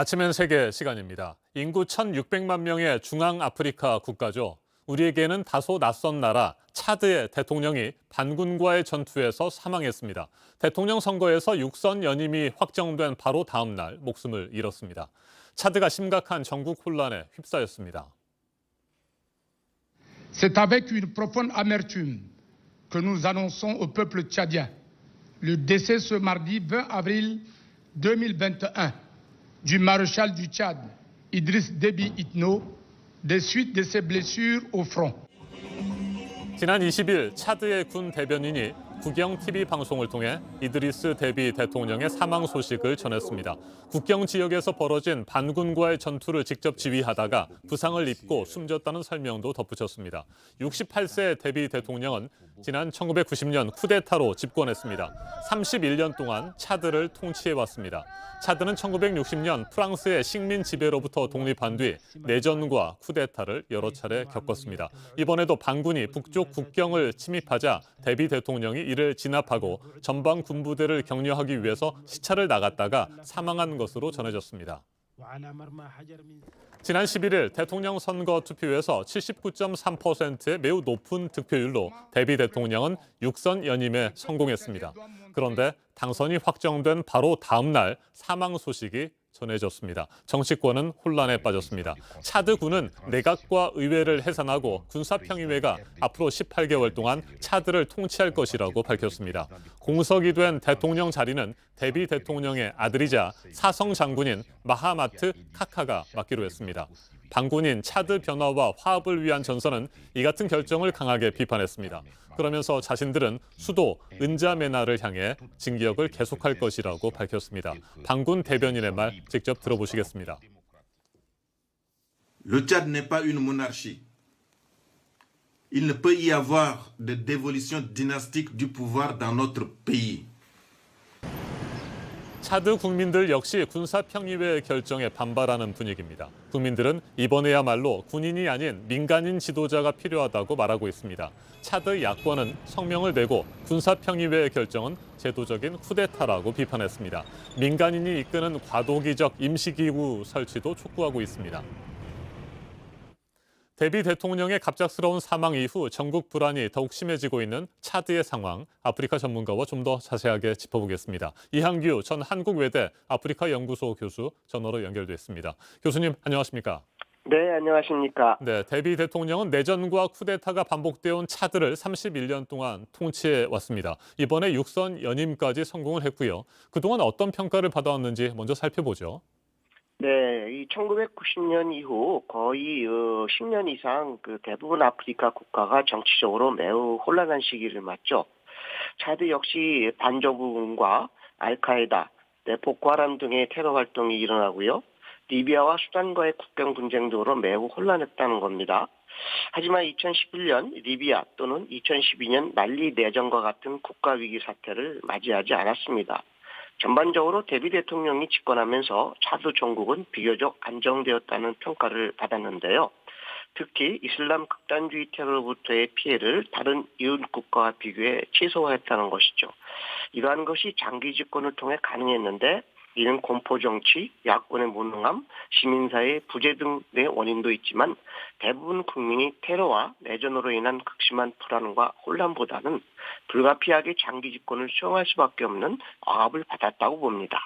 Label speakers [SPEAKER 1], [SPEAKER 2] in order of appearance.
[SPEAKER 1] 아침엔 세계 시간입니다. 인구 1,600만 명의 중앙아프리카 국가죠. 우리에게는 다소 낯선 나라 차드의 대통령이 반군과의 전투에서 사망했습니다. 대통령 선거에서 육선 연임이 확정된 바로 다음 날 목숨을 잃었습니다. 차드가 심각한 전국 혼란에 휩싸였습니다.
[SPEAKER 2] C'est avec une profonde amertume que nous annonçons au peuple tchadien le décès ce mardi 20 avril 2021 du maréchal du Tchad, Idriss Déby Itno, des suites de ses blessures au front.
[SPEAKER 1] 지난 20일 차드의 군 대변인이 국영 TV 방송을 통해 이드리스 데비 대통령의 사망 소식을 전했습니다. 국경 지역에서 벌어진 반군과의 전투를 직접 지휘하다가 부상을 입고 숨졌다는 설명도 덧붙였습니다. 68세 데비 대통령은 지난 1990년 쿠데타로 집권했습니다. 31년 동안 차드를 통치해왔습니다. 차드는 1960년 프랑스의 식민 지배로부터 독립한 뒤 내전과 쿠데타를 여러 차례 겪었습니다. 이번에도 반군이 북쪽 국경을 침입하자 데비 대통령이 이를 진압하고 전방 군부대를 격려하기 위해서 시차를 나갔다가 사망한 것으로 전해졌습니다. 지난 11일 대통령 선거 투표에서 79.3%의 매우 높은 득표율로 데비 대통령은 육선 연임에 성공했습니다. 그런데 당선이 확정된 바로 다음 날 사망 소식이 전해졌습니다. 정치권은 혼란에 빠졌습니다. 차드군은 내각과 의회를 해산하고 군사평의회가 앞으로 18개월 동안 차드를 통치할 것이라고 밝혔습니다. 공석이 된 대통령 자리는 데비 대통령의 아들이자 사성 장군인 마하마트 카카가 맡기로 했습니다. 반군인 차드 변화와 화합을 위한 전선은 이 같은 결정을 강하게 비판했습니다. 그러면서 자신들은 수도 은자메나를 향해 진격을 계속할 것이라고 밝혔습니다. 반군 대변인의 말 직접 들어보시겠습니다.
[SPEAKER 3] Le Tchad n'est pas une monarchie. Il ne peut y avoir de dévolution dynastique du pouvoir dans notre pays.
[SPEAKER 1] 차드 국민들 역시 군사평의회 결정에 반발하는 분위기입니다. 국민들은 이번에야말로 군인이 아닌 민간인 지도자가 필요하다고 말하고 있습니다. 차드 야권은 성명을 내고 군사평의회 결정은 제도적인 쿠데타라고 비판했습니다. 민간인이 이끄는 과도기적 임시기구 설치도 촉구하고 있습니다. 데비 대통령의 갑작스러운 사망 이후 전국 불안이 더욱 심해지고 있는 차드의 상황, 아프리카 전문가와 좀 더 자세하게 짚어보겠습니다. 이항규 전 한국외대 아프리카 연구소 교수 전화로 연결됐습니다. 교수님 안녕하십니까?
[SPEAKER 4] 네, 안녕하십니까?
[SPEAKER 1] 네, 데비 대통령은 내전과 쿠데타가 반복되어 온 차드를 31년 동안 통치해 왔습니다. 이번에 육선 연임까지 성공을 했고요. 그동안 어떤 평가를 받아왔는지 먼저 살펴보죠.
[SPEAKER 4] 네, 이 1990년 이후 거의 10년 이상 대부분 아프리카 국가가 정치적으로 매우 혼란한 시기를 맞죠. 차드 역시 반정부군과 알카에다, 보코하람 등의 테러 활동이 일어나고요. 리비아와 수단과의 국경 분쟁 등으로 매우 혼란했다는 겁니다. 하지만 2011년 리비아 또는 2012년 말리 내전과 같은 국가 위기 사태를 맞이하지 않았습니다. 전반적으로 데비 대통령이 집권하면서 차드 종국은 비교적 안정되었다는 평가를 받았는데요. 특히 이슬람 극단주의 테러로부터의 피해를 다른 이웃 국가와 비교해 최소화했다는 것이죠. 이러한 것이 장기 집권을 통해 가능했는데 이는 공포정치, 야권의 무능함, 시민사회의 부재 등의 원인도 있지만 대부분 국민이 테러와 내전으로 인한 극심한 불안과 혼란보다는 불가피하게 장기 집권을 수용할 수밖에 없는 억압을 받았다고 봅니다.